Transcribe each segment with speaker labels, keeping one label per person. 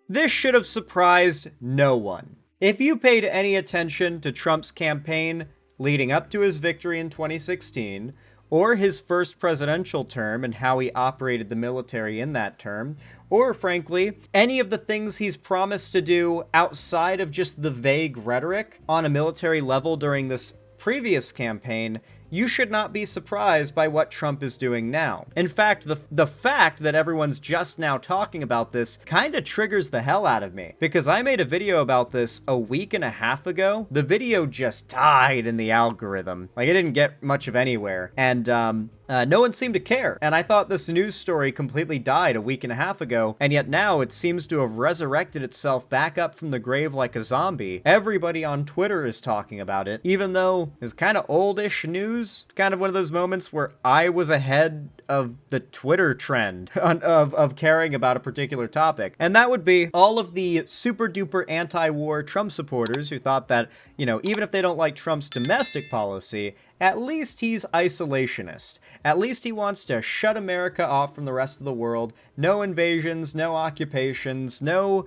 Speaker 1: This should have surprised no one. If you paid any attention to Trump's campaign leading up to his victory in 2016, or his first presidential term and how he operated the military in that term, or frankly, any of the things he's promised to do outside of just the vague rhetoric on a military level during this previous campaign, you should not be surprised by what Trump is doing now. In fact, the fact that everyone's just now talking about this kind of triggers the hell out of me, because I made a video about this a week and a half ago. The video just died in the algorithm. Like, it didn't get much of anywhere, and no one seemed to care. And I thought this news story completely died a week and a half ago, and yet now it seems to have resurrected itself back up from the grave like a zombie. Everybody on Twitter is talking about it, even though it's kind of oldish news. It's kind of one of those moments where I was ahead of the Twitter trend of caring about a particular topic. And that would be all of the super duper anti-war Trump supporters who thought that, you know, even if they don't like Trump's domestic policy, at least he's isolationist. At least he wants to shut America off from the rest of the world. No invasions, no occupations, no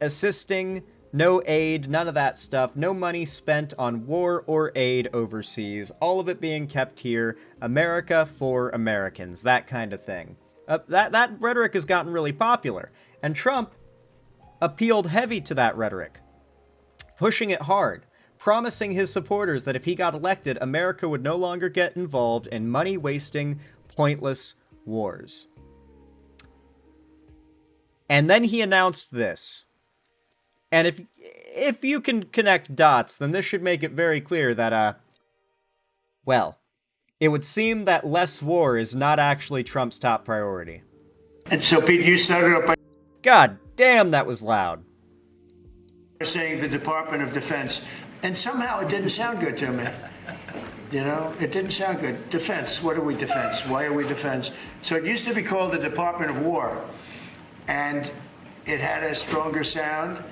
Speaker 1: assisting, no aid, none of that stuff. No money spent on war or aid overseas. All of it being kept here. America for Americans. That kind of thing. That rhetoric has gotten really popular. And Trump appealed heavy to that rhetoric, pushing it hard, promising his supporters that if he got elected, America would no longer get involved in money-wasting, pointless wars. And then he announced this. And if you can connect dots, then this should make it very clear that, well, it would seem that less war is not actually Trump's top priority.
Speaker 2: And so, Pete, you started up by...
Speaker 1: God damn, that was loud.
Speaker 2: ...saying the Department of Defense, and somehow it didn't sound good to me. You know, it didn't sound good. Defense, what are we defense? Why are we defense? So it used to be called the Department of War, and it had a stronger sound.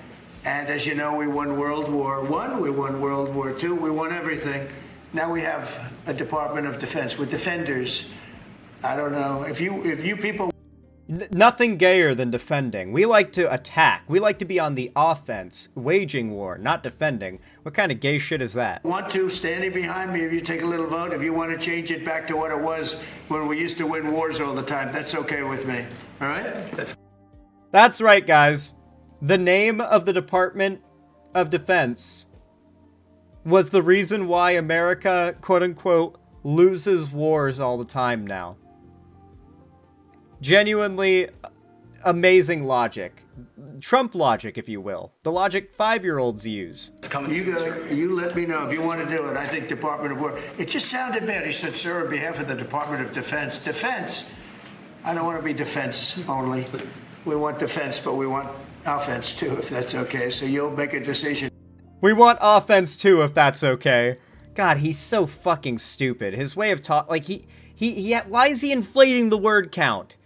Speaker 2: And as you know, we won World War I, we won World War II, we won everything. Now we have a Department of Defense. We're defenders. I don't know. If you people...
Speaker 1: Nothing gayer than defending. We like to attack. We like to be on the offense, waging war, not defending. What kind of gay shit is that?
Speaker 2: Want to, standing behind me, if you take a little vote, if you want to change it back to what it was when we used to win wars all the time, that's okay with me. All right?
Speaker 1: That's right, guys. The name of the Department of Defense was the reason why America, quote-unquote, loses wars all the time now. Genuinely amazing logic. Trump logic, if you will. The logic 5-year-olds use.
Speaker 2: You let me know if you want to do it. I think Department of War. It just sounded bad. He said, sir, on behalf of the Department of Defense. Defense? I don't want to be defense only. We want defense, but we want offense too, if that's okay. So you'll make a decision.
Speaker 1: We want offense too, if that's okay. God, he's so fucking stupid. His way of talk, like why is he inflating the word count?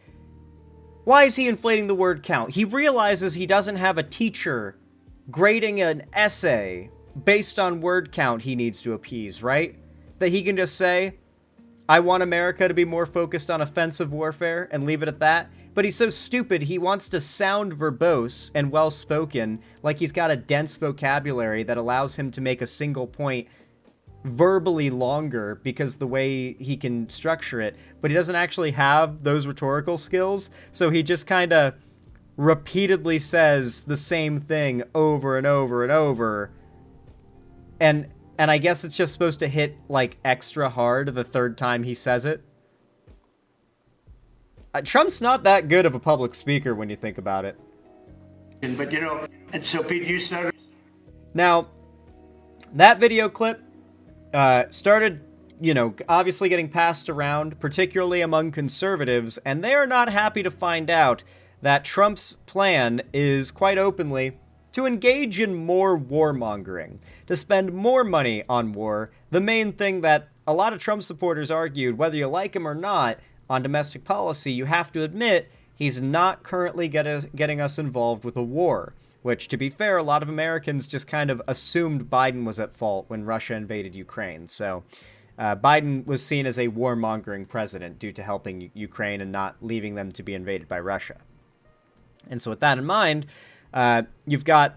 Speaker 1: Why is he inflating the word count? He realizes he doesn't have a teacher grading an essay based on word count he needs to appease, right? That he can just say, I want America to be more focused on offensive warfare and leave it at that. But he's so stupid, he wants to sound verbose and well-spoken, like he's got a dense vocabulary that allows him to make a single point verbally longer because the way he can structure it, but he doesn't actually have those rhetorical skills, so he just kind of repeatedly says the same thing over and over and over, and I guess it's just supposed to hit, like, extra hard the third time he says it. Trump's not that good of a public speaker when you think about it.
Speaker 2: But, you know, and so, Pete, you started...
Speaker 1: Now, that video clip started, you know, obviously getting passed around, particularly among conservatives, and they are not happy to find out that Trump's plan is, quite openly, to engage in more warmongering, to spend more money on war, the main thing that a lot of Trump supporters argued, whether you like him or not, on domestic policy, you have to admit he's not currently getting us involved with a war, which, to be fair, a lot of Americans just kind of assumed Biden was at fault when Russia invaded Ukraine. So Biden was seen as a warmongering president due to helping Ukraine and not leaving them to be invaded by Russia. And so with that in mind, you've got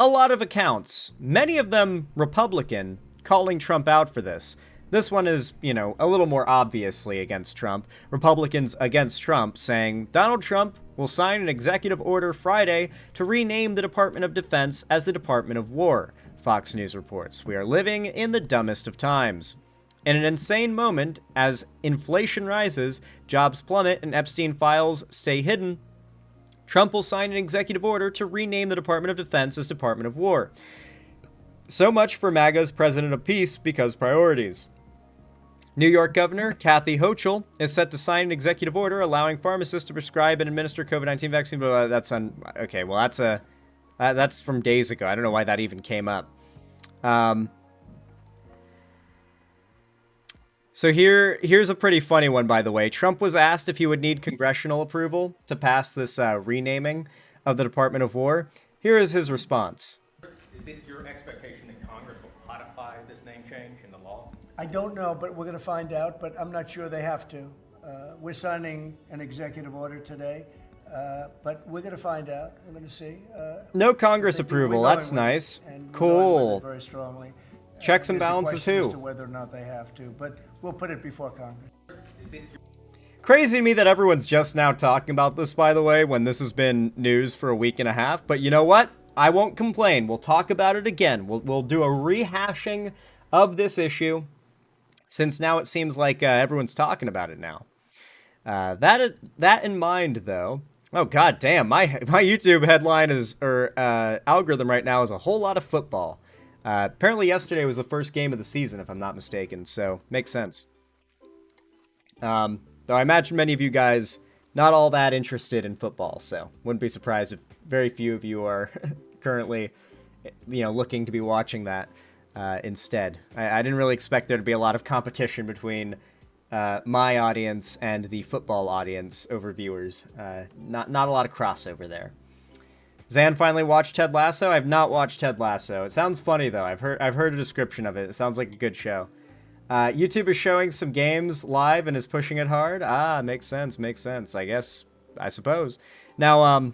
Speaker 1: a lot of accounts, many of them Republican, calling Trump out for this. This one is, a little more obviously against Trump. Republicans against Trump saying Donald Trump will sign an executive order Friday to rename the Department of Defense as the Department of War. Fox News reports, we are living in the dumbest of times. In an insane moment, as inflation rises, jobs plummet, and Epstein files stay hidden, Trump will sign an executive order to rename the Department of Defense as Department of War. So much for MAGA's President of Peace because priorities. New York Governor Kathy Hochul is set to sign an executive order allowing pharmacists to prescribe and administer COVID-19 vaccine. But that's from days ago. I don't know why that even came up. So here's a pretty funny one, by the way. Trump was asked if he would need congressional approval to pass this renaming of the Department of War. Here is his response.
Speaker 3: Is it your expectation that Congress will codify this name change in the law?
Speaker 2: I don't know, but we're going to find out, but I'm not sure they have to. We're signing an executive order today, but we're going to find out. We're going to see.
Speaker 1: No Congress approval. That's nice. Cool.
Speaker 2: Very strongly.
Speaker 1: Checks and balances who?
Speaker 2: As to whether or not they have to, but we'll put it before Congress.
Speaker 1: Crazy to me that everyone's just now talking about this, by the way, when this has been news for a week and a half. But you know what? I won't complain. We'll talk about it again. We'll do a rehashing of this issue, since now it seems like everyone's talking about it now. That in mind, though. Oh god damn! My YouTube headline algorithm right now is a whole lot of football. Apparently yesterday was the first game of the season, if I'm not mistaken, so makes sense. Though I imagine many of you guys not all that interested in football, so wouldn't be surprised if very few of you are currently, looking to be watching that instead. I didn't really expect there to be a lot of competition between my audience and the football audience over viewers. Not a lot of crossover there. Zan finally watched Ted Lasso. I've not watched Ted Lasso. It sounds funny though. I've heard a description of it. It sounds like a good show. YouTube is showing some games live and is pushing it hard. Makes sense. I suppose. Now,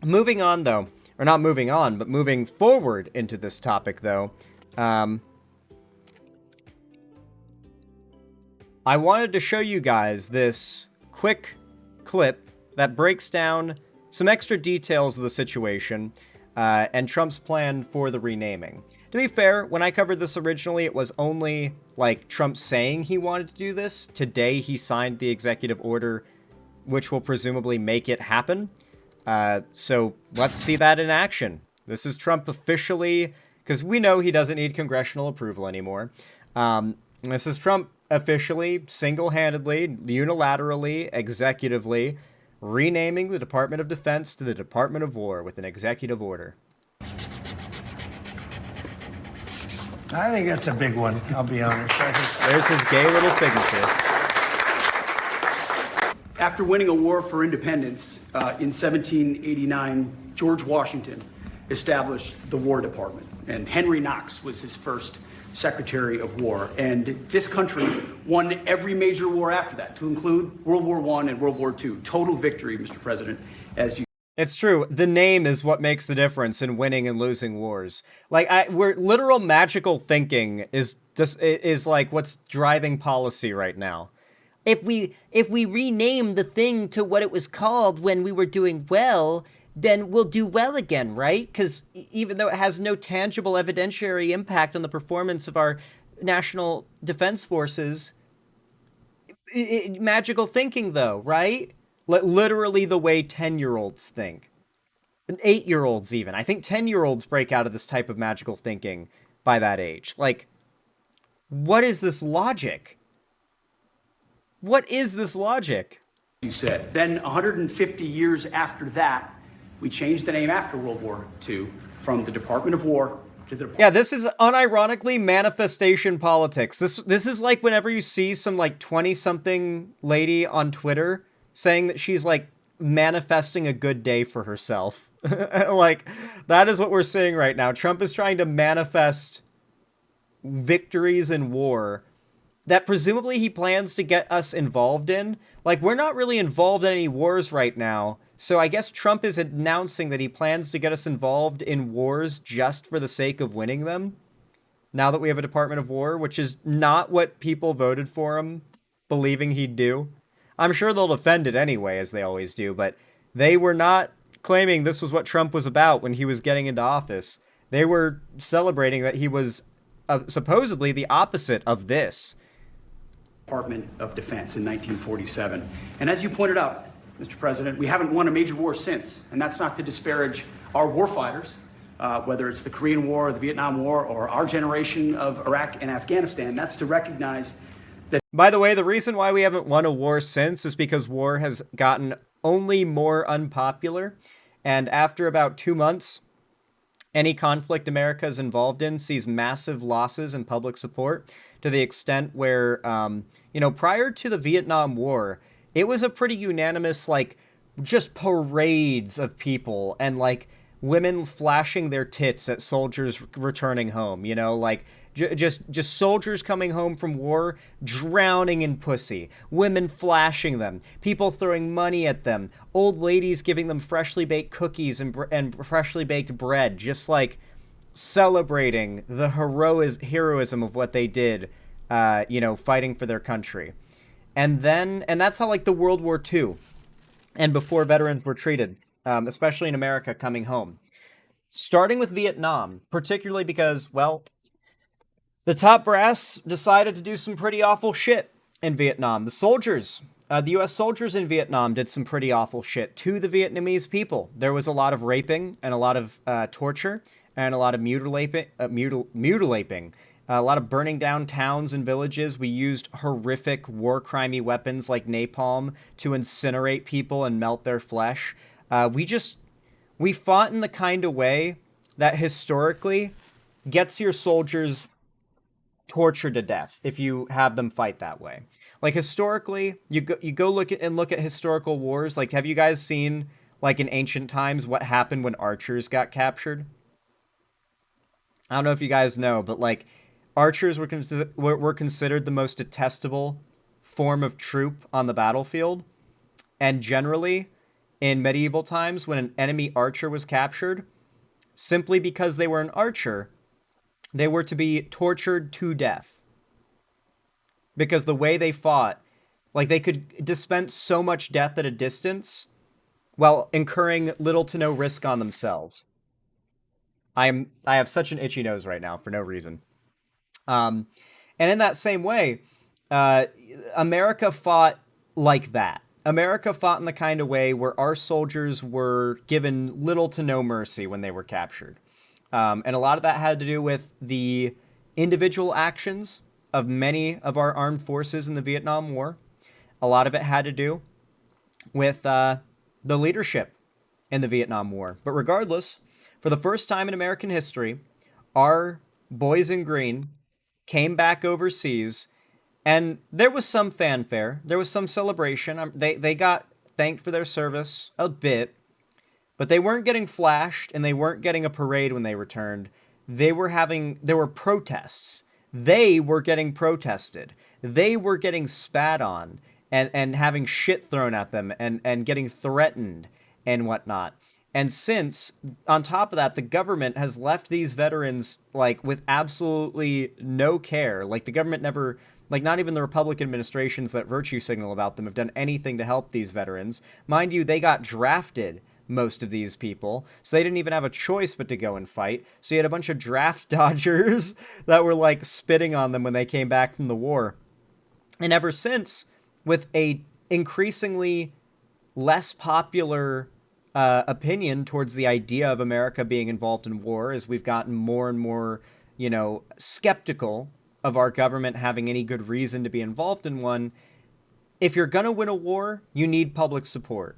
Speaker 1: moving on though, or not moving on, but moving forward into this topic though. I wanted to show you guys this quick clip that breaks down some extra details of the situation and Trump's plan for the renaming. To be fair, when I covered this originally, it was only like Trump saying he wanted to do this. Today, he signed the executive order, which will presumably make it happen. So let's see that in action. This is Trump officially, because we know he doesn't need congressional approval anymore. This is Trump officially, single-handedly, unilaterally, executively, renaming the Department of Defense to the Department of War with an executive order.
Speaker 2: I think that's a big one, I'll be honest.
Speaker 1: There's his gay little signature.
Speaker 4: After winning a war for independence in 1789, George Washington established the War Department, and Henry Knox was his first Secretary of War. And this country won every major war after that, to include World War I and World War II. Total victory, Mr. President, as you...
Speaker 1: It's true. The name is what makes the difference in winning and losing wars. Like, we're literal magical thinking is like what's driving policy right now.
Speaker 5: If we rename the thing to what it was called when we were doing well, then we'll do well again, right? Because even though it has no tangible evidentiary impact on the performance of our national defense forces, magical thinking though, right? Literally the way 10-year-olds think. 8-year-olds even. I think 10-year-olds break out of this type of magical thinking by that age. Like, what is this logic? What is this logic?
Speaker 4: You said. Then 150 years after that, we changed the name after World War II from the Department of War to the...
Speaker 1: Yeah, this is unironically manifestation politics. This is like whenever you see some like 20-something lady on Twitter saying that she's like manifesting a good day for herself. Like, that is what we're seeing right now. Trump is trying to manifest victories in war
Speaker 5: that presumably he plans to get us involved in. Like, we're not really involved in any wars right now, so I guess Trump is announcing that he plans to get us involved in wars just for the sake of winning them, now that we have a Department of War, which is not what people voted for him, believing he'd do. I'm sure they'll defend it anyway, as they always do, but they were not claiming this was what Trump was about when he was getting into office. They were celebrating that he was supposedly the opposite of this.
Speaker 4: Department of Defense in 1947. And as you pointed out, Mr. President, we haven't won a major war since, and that's not to disparage our warfighters, whether it's the Korean War, or the Vietnam War, or our generation of Iraq and Afghanistan. That's to recognize that.
Speaker 5: By the way, the reason why we haven't won a war since is because war has gotten only more unpopular, and after about 2 months, any conflict America is involved in sees massive losses in public support, to the extent where, prior to the Vietnam War, it was a pretty unanimous, like, just parades of people and, like, women flashing their tits at soldiers returning home, just soldiers coming home from war, drowning in pussy, women flashing them, people throwing money at them, old ladies giving them freshly baked cookies and freshly baked bread, just like celebrating the heroism of what they did, fighting for their country. And that's how, like, the World War II and before veterans were treated, especially in America coming home. Starting with Vietnam, particularly because, well, the top brass decided to do some pretty awful shit in Vietnam. The U.S. soldiers in Vietnam did some pretty awful shit to the Vietnamese people. There was a lot of raping and a lot of torture and a lot of mutilating, a lot of burning down towns and villages. We used horrific war crimey weapons like napalm to incinerate people and melt their flesh. We fought in the kind of way that historically gets your soldiers tortured to death if you have them fight that way. Like, historically, you go look at historical wars. Like, have you guys seen, like, in ancient times what happened when archers got captured? I don't know if you guys know, but, like, archers were considered the most detestable form of troop on the battlefield. And generally, in medieval times, when an enemy archer was captured, simply because they were an archer, they were to be tortured to death. Because the way they fought, like, they could dispense so much death at a distance while incurring little to no risk on themselves. I have such an itchy nose right now for no reason. And in that same way, America fought like that. America fought in the kind of way where our soldiers were given little to no mercy when they were captured. And a lot of that had to do with the individual actions of many of our armed forces in the Vietnam War. A lot of it had to do with the leadership in the Vietnam War. But regardless, for the first time in American history, our boys in green came back overseas, and there was some fanfare. There was some celebration. They got thanked for their service a bit, but they weren't getting flashed, and they weren't getting a parade when they returned. There were protests. They were getting protested. They were getting spat on and having shit thrown at them and getting threatened and whatnot. And since, on top of that, the government has left these veterans, like, with absolutely no care. Like, the government never, like, not even the Republican administrations that virtue signal about them have done anything to help these veterans. Mind you, they got drafted, most of these people, so they didn't even have a choice but to go and fight. So you had a bunch of draft dodgers that were, like, spitting on them when they came back from the war. And ever since, with a increasingly less popular opinion towards the idea of America being involved in war, as we've gotten more and more, skeptical of our government having any good reason to be involved in one, if you're gonna win a war, you need public support.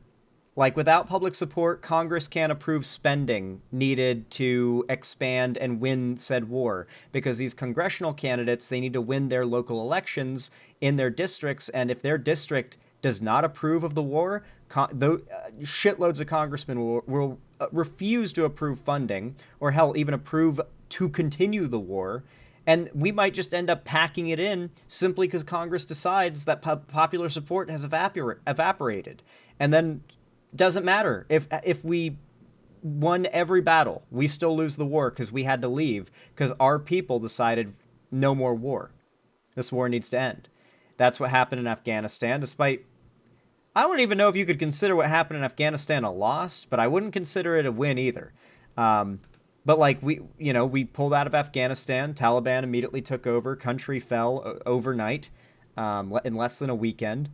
Speaker 5: Like, without public support, Congress can't approve spending needed to expand and win said war, because these congressional candidates, they need to win their local elections in their districts, and if their district does not approve of the war, shitloads of congressmen will refuse to approve funding, or hell, even approve to continue the war, And we might just end up packing it in simply because Congress decides that popular support has evaporated. And then doesn't matter if we won every battle, we still lose the war because we had to leave because our people decided no more war. This war needs to end. That's what happened in Afghanistan, despite... I don't even know if you could consider what happened in Afghanistan a loss, but I wouldn't consider it a win either. But like we pulled out of Afghanistan, Taliban immediately took over, country fell overnight, in less than a weekend.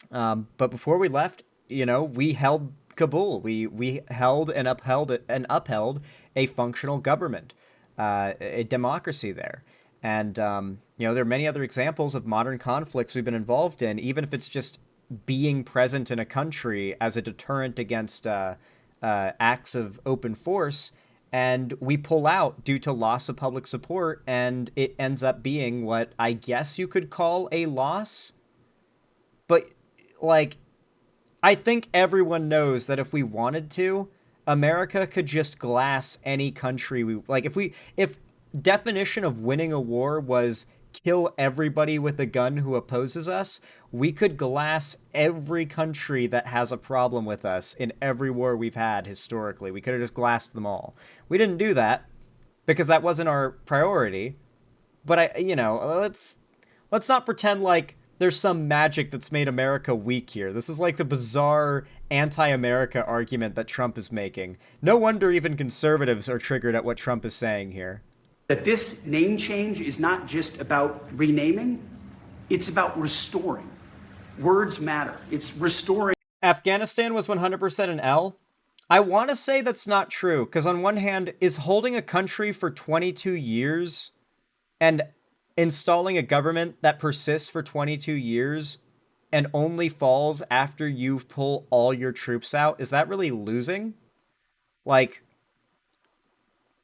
Speaker 5: But before we left, we held Kabul. We held and upheld a functional government, a democracy there. And there are many other examples of modern conflicts we've been involved in, even if it's just being present in a country as a deterrent against acts of open force, and we pull out due to loss of public support, and it ends up being what I guess you could call a loss. But, like, I think everyone knows that if we wanted to, America could just glass any country we... Like, if definition of winning a war was kill everybody with a gun who opposes us, we could glass every country that has a problem with us in every war we've had historically. We could have just glassed them all. We didn't do that because that wasn't our priority. But let's not pretend like there's some magic that's made America weak here. This is like the bizarre anti-America argument that Trump is making. No wonder even conservatives are triggered at what Trump is saying here.
Speaker 4: That this name change is not just about renaming, it's about restoring. Words matter. It's restoring.
Speaker 5: Afghanistan was 100% an L. I want to say that's not true, because on one hand, is holding a country for 22 years and installing a government that persists for 22 years and only falls after you pull all your troops out, is that really losing? Like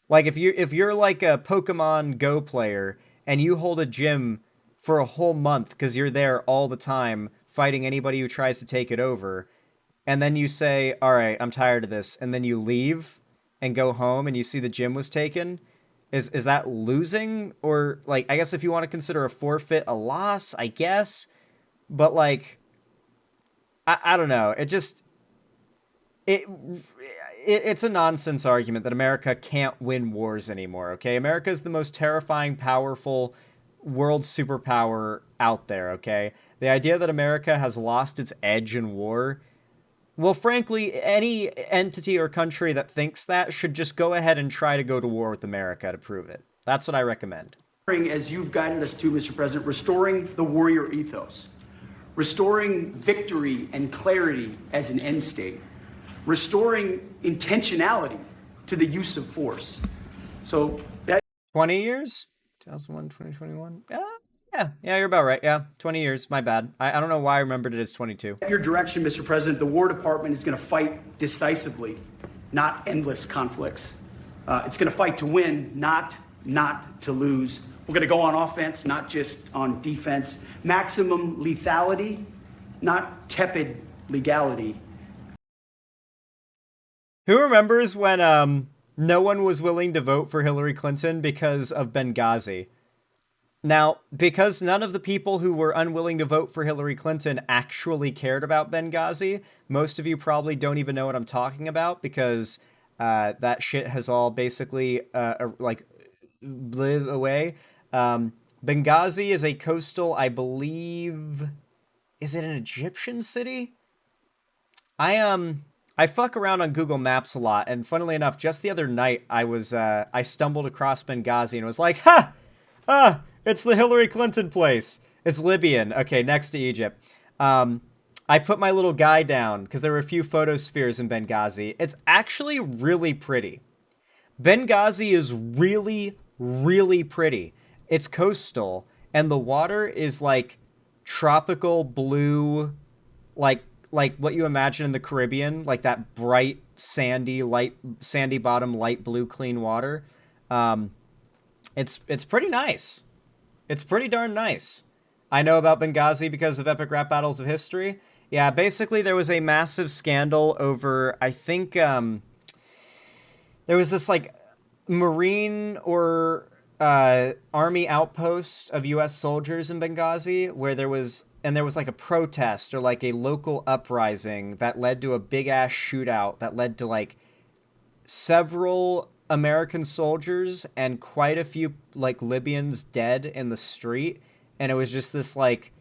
Speaker 5: if you're like a Pokemon Go player and you hold a gym for a whole month because you're there all the time fighting anybody who tries to take it over, and then you say, all right, I'm tired of this, and then you leave and go home and you see the gym was taken, is that losing? Or, like, I guess if you want to consider a forfeit a loss, I guess, but, like, I don't know. It's a nonsense argument that America can't win wars anymore, okay? America is the most terrifying, powerful world superpower out there, okay? The idea that America has lost its edge in war, well, frankly, any entity or country that thinks that should just go ahead and try to go to war with America to prove it. That's what I recommend.
Speaker 4: As you've guided us to, Mr. President, restoring the warrior ethos, restoring victory and clarity as an end state, restoring intentionality to the use of force. So that
Speaker 5: 20 years? 2001, 2021? Yeah, you're about right. Yeah, 20 years. My bad. I don't know why I remembered it as 22.
Speaker 4: your direction, Mr. President, the War Department is going to fight decisively, not endless conflicts. It's going to fight to win, not to lose. We're going to go on offense, not just on defense. Maximum lethality, not tepid legality.
Speaker 5: Who remembers when no one was willing to vote for Hillary Clinton because of Benghazi? Now, because none of the people who were unwilling to vote for Hillary Clinton actually cared about Benghazi, most of you probably don't even know what I'm talking about, because that shit has all basically live away. Benghazi is a coastal, I believe, is it an Egyptian city? I fuck around on Google Maps a lot, and funnily enough, just the other night, I stumbled across Benghazi and was like, it's the Hillary Clinton place. It's Libyan. Okay, next to Egypt. I put my little guy down because there were a few photospheres in Benghazi. It's actually really pretty. Benghazi is really, really pretty. It's coastal, and the water is like tropical blue, like what you imagine in the Caribbean, like that bright, sandy bottom, light blue, clean water. It's pretty nice. It's pretty darn nice. I know about Benghazi because of Epic Rap Battles of History. Yeah, basically there was a massive scandal over, I think, there was this like Marine or army outpost of U.S. soldiers in Benghazi where there was like a protest or like a local uprising that led to a big ass shootout that led to like several American soldiers and quite a few like Libyans dead in the street, and it was just this like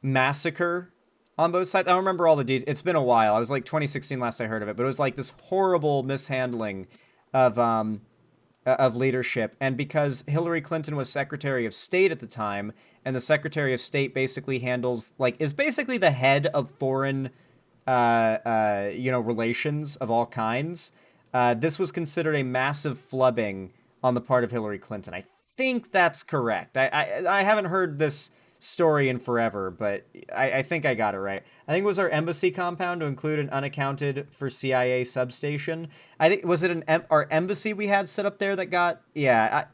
Speaker 5: massacre on both sides. I don't remember all the details. It's been a while. I was like 2016 last I heard of it, but it was like this horrible mishandling of leadership. And because Hillary Clinton was Secretary of State at the time, and the Secretary of State basically handles like is basically the head of foreign relations of all kinds. This was considered a massive flubbing on the part of Hillary Clinton. I think that's correct. I haven't heard this story in forever, but I think I got it right. I think it was our embassy compound to include an unaccounted for CIA substation. I think, was it our embassy we had set up there that got, yeah,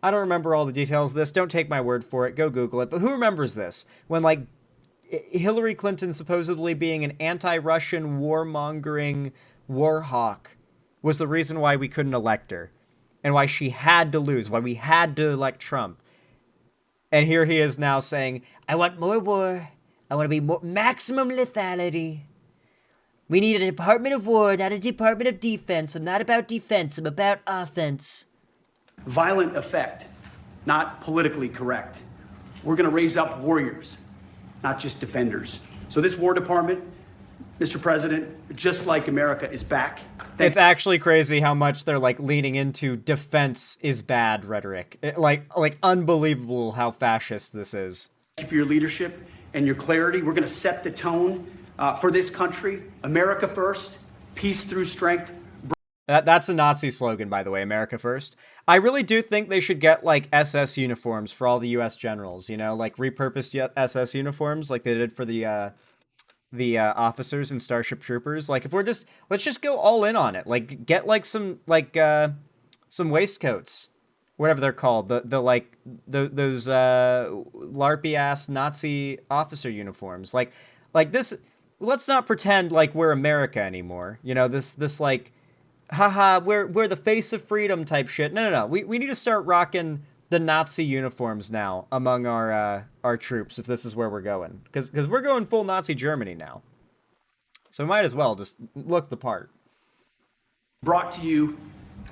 Speaker 5: I don't remember all the details of this. Don't take my word for it. Go Google it. But who remembers this? When, like, Hillary Clinton supposedly being an anti-Russian warmongering war hawk was the reason why we couldn't elect her and why she had to lose, why we had to elect Trump. And here he is now saying, I want more war. I want to be more maximum lethality. We need a Department of War, not a Department of Defense. I'm not about defense. I'm about offense.
Speaker 4: Violent effect, not politically correct. We're going to raise up warriors, not just defenders. So this War Department, Mr. President, just like America, is back.
Speaker 5: It's actually crazy how much they're like leaning into defense is bad rhetoric. Like unbelievable how fascist this is.
Speaker 4: Thank you for your leadership and your clarity. We're going to set the tone for this country. America first, peace through strength.
Speaker 5: That's a Nazi slogan, by the way, America first. I really do think they should get, like, SS uniforms for all the U.S. generals, you know? Like, repurposed SS uniforms like they did for the officers and Starship Troopers. Like, if let's just go all in on it. Like, get, like, some waistcoats. Whatever they're called. Those LARPy-ass Nazi officer uniforms. Like this, let's not pretend like we're America anymore. You know, this like, haha, we're the face of freedom type shit. No. We need to start rocking the Nazi uniforms now among our troops if this is where we're going. Because we're going full Nazi Germany now. So we might as well just look the part.
Speaker 4: Brought to you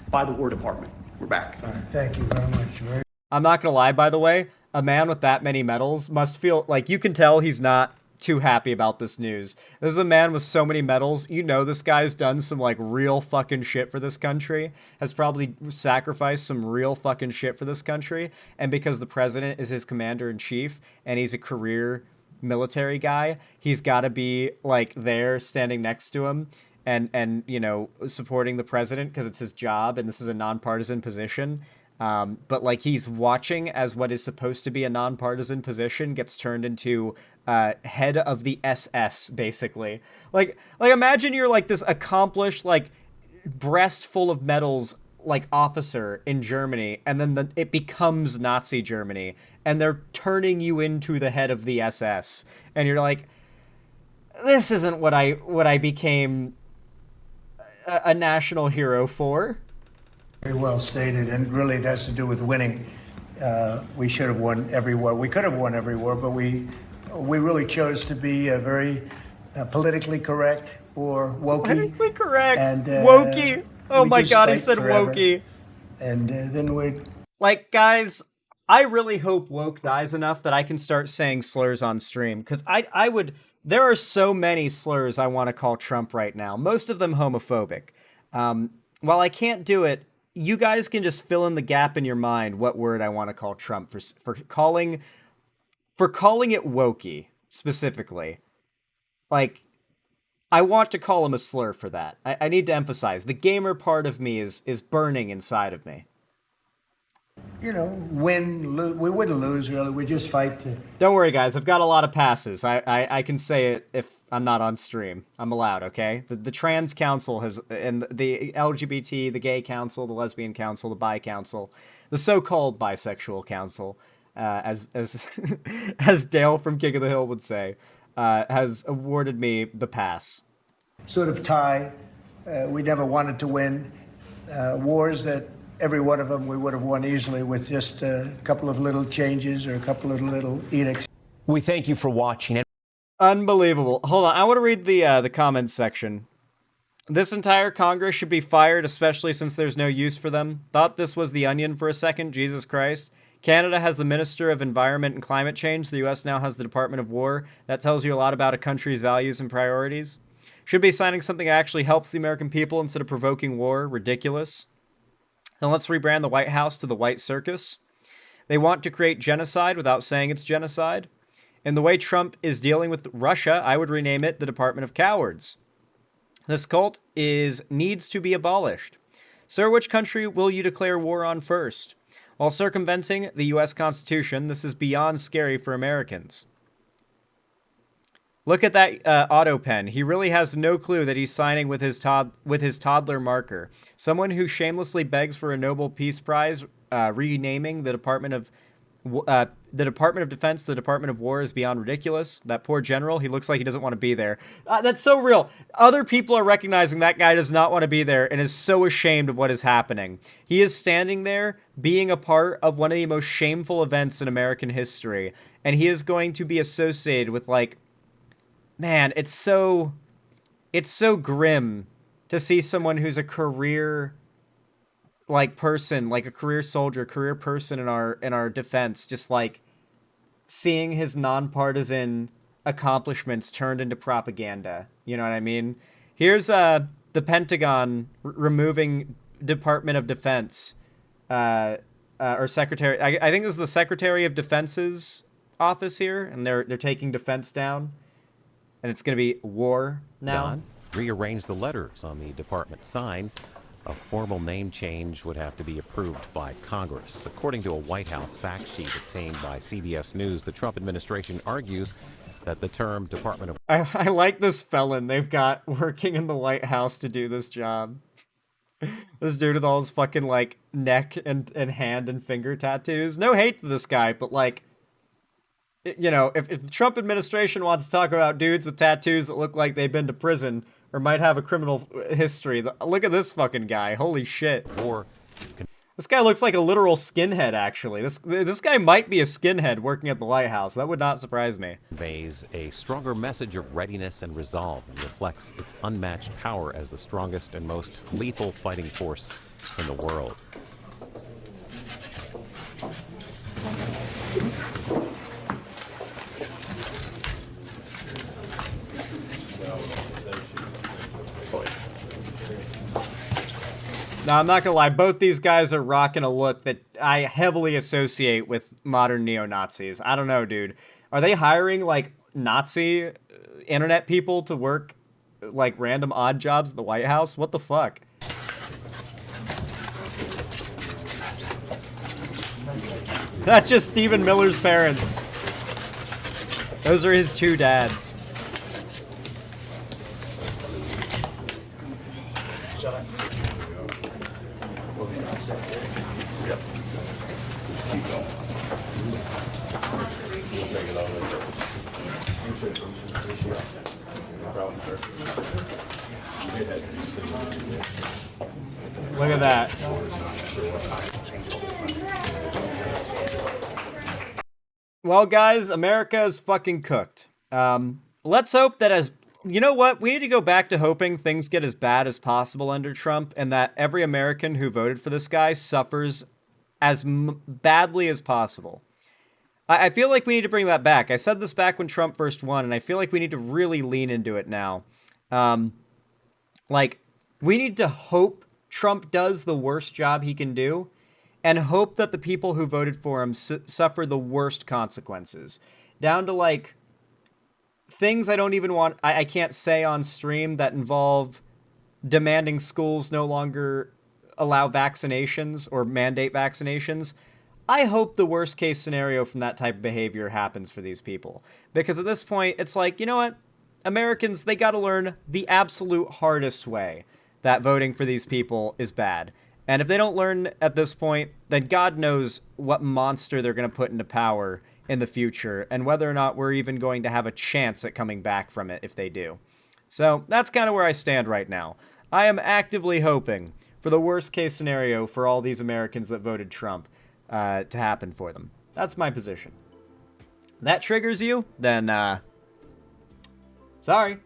Speaker 4: by the War Department. We're back.
Speaker 2: All right, thank you very much.
Speaker 5: I'm not gonna lie, by the way, a man with that many medals must feel like you can tell he's not too happy about this news. This is a man with so many medals. You know this guy's done some like real fucking shit for this country, has probably sacrificed some real fucking shit for this country, and because the president is his commander-in-chief and he's a career military guy, he's got to be like there standing next to him and you know, supporting the president because it's his job and this is a nonpartisan position. But like he's watching as what is supposed to be a nonpartisan position gets turned into head of the SS, basically. Like imagine you're like this accomplished, like breast full of medals, like officer in Germany, and then it becomes Nazi Germany, and they're turning you into the head of the SS, and you're like, this isn't what I became a national hero for.
Speaker 2: Very well stated, and really it has to do with winning. We should have won every war. We could have won every war, but we really chose to be very politically correct or wokey.
Speaker 5: Politically correct.
Speaker 2: And,
Speaker 5: wokey. Oh my God, he said
Speaker 2: forever.
Speaker 5: wokey.
Speaker 2: And then we...
Speaker 5: Like, guys, I really hope woke dies enough that I can start saying slurs on stream. Because I would... There are so many slurs I want to call Trump right now. Most of them homophobic. While I can't do it, you guys can just fill in the gap in your mind what word I want to call Trump for calling it wokey specifically. Like, I want to call him a slur for that. I need to emphasize the gamer part of me is burning inside of me.
Speaker 2: You know, win, we wouldn't lose really. We just fight to...
Speaker 5: Don't worry, guys. I've got a lot of passes. I can say it if I'm not on stream. I'm allowed, okay? The trans council has, and the LGBT, the gay council, the lesbian council, the bi council, the so-called bisexual council, as as Dale from King of the Hill would say, has awarded me the pass.
Speaker 2: Sort of tie. We never wanted to win wars that every one of them we would have won easily with just a couple of little changes or a couple of little edicts.
Speaker 6: We thank you for watching.
Speaker 5: Unbelievable. Hold on, I want to read the comments section. This entire Congress should be fired, especially since there's no use for them. Thought this was the Onion for a second, Jesus Christ. Canada has the Minister of Environment and Climate Change. The US now has the Department of War. That tells you a lot about a country's values and priorities. Should be signing something that actually helps the American people instead of provoking war. Ridiculous. And let's rebrand the White House to the White Circus. They want to create genocide without saying it's genocide. And the way Trump is dealing with Russia, I would rename it the Department of Cowards. This cult needs to be abolished. Sir, which country will you declare war on first? While circumventing the U.S. Constitution, this is beyond scary for Americans. Look at that auto pen. He really has no clue that he's signing with his toddler marker. Someone who shamelessly begs for a Nobel Peace Prize, renaming the Department of Defense, the Department of War, is beyond ridiculous. That poor general, he looks like he doesn't want to be there. That's so real. Other people are recognizing that guy does not want to be there and is so ashamed of what is happening. He is standing there being a part of one of the most shameful events in American history. And he is going to be associated with, like, man, it's so grim to see someone who's a career person, like a career soldier, career person in our defense, just like seeing his nonpartisan accomplishments turned into propaganda. You know what I mean? Here's the Pentagon removing Department of Defense or Secretary. I think this is the Secretary of Defense's office here, and they're taking defense down, and it's going to be war now.
Speaker 7: Don, rearrange the letters on the department sign. A formal name change would have to be approved by Congress. According to a White House fact sheet obtained by CBS News, the Trump administration argues that the term Department of...
Speaker 5: I like this felon they've got working in the White House to do this job. This dude with all his fucking, like, neck and hand and finger tattoos. No hate to this guy, but, like, you know, if the Trump administration wants to talk about dudes with tattoos that look like they've been to prison or might have a criminal history, look at this fucking guy. Holy shit.
Speaker 7: War.
Speaker 5: This guy looks like a literal skinhead, actually. This guy might be a skinhead working at the White House. That would not surprise me.
Speaker 7: Conveys a stronger message of readiness and resolve and reflects its unmatched power as the strongest and most lethal fighting force in the world.
Speaker 5: Now, I'm not gonna lie, both these guys are rocking a look that I heavily associate with modern neo-Nazis. I don't know, dude. Are they hiring, like, Nazi internet people to work, like, random odd jobs at the White House? What the fuck? That's just Stephen Miller's parents. Those are his two dads. Look at that. Well, guys, America is fucking cooked. Let's hope that you know what? We need to go back to hoping things get as bad as possible under Trump and that every American who voted for this guy suffers as badly as possible. I feel like we need to bring that back. I said this back when Trump first won, and I feel like we need to really lean into it now. Like, we need to hope Trump does the worst job he can do and hope that the people who voted for him suffer the worst consequences. Down to, like, things I don't even want... I can't say on stream that involve demanding schools no longer allow vaccinations or mandate vaccinations. I hope the worst case scenario from that type of behavior happens for these people. Because at this point, it's like, you know what? Americans, they gotta learn the absolute hardest way that voting for these people is bad. And if they don't learn at this point, then God knows what monster they're gonna put into power in the future, and whether or not we're even going to have a chance at coming back from it if they do. So that's kind of where I stand right now. I am actively hoping for the worst case scenario for all these Americans that voted Trump to happen for them. That's my position. That triggers you? Then, sorry.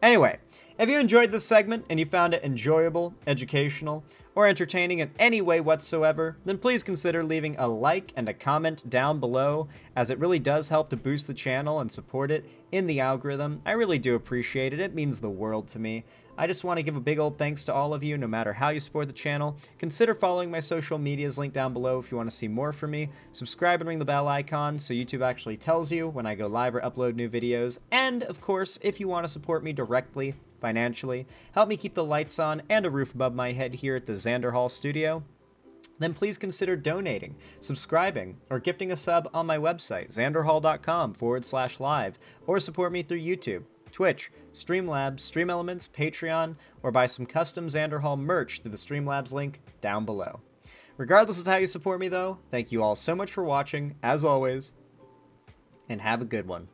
Speaker 5: Anyway, if you enjoyed this segment and you found it enjoyable, educational, or entertaining in any way whatsoever, then please consider leaving a like and a comment down below, as it really does help to boost the channel and support it in the algorithm. I really do appreciate it. It means the world to me. I just want to give a big old thanks to all of you, no matter how you support the channel. Consider following my social medias linked down below if you want to see more from me. Subscribe and ring the bell icon so YouTube actually tells you when I go live or upload new videos. And, of course, if you want to support me directly, financially, help me keep the lights on and a roof above my head here at the Xander Hall studio, then please consider donating, subscribing, or gifting a sub on my website, xanderhall.com/live, or support me through YouTube, Twitch, Streamlabs, Stream Elements, Patreon, or buy some custom Xander Hall merch through the Streamlabs link down below. Regardless of how you support me, though, thank you all so much for watching, as always, and have a good one.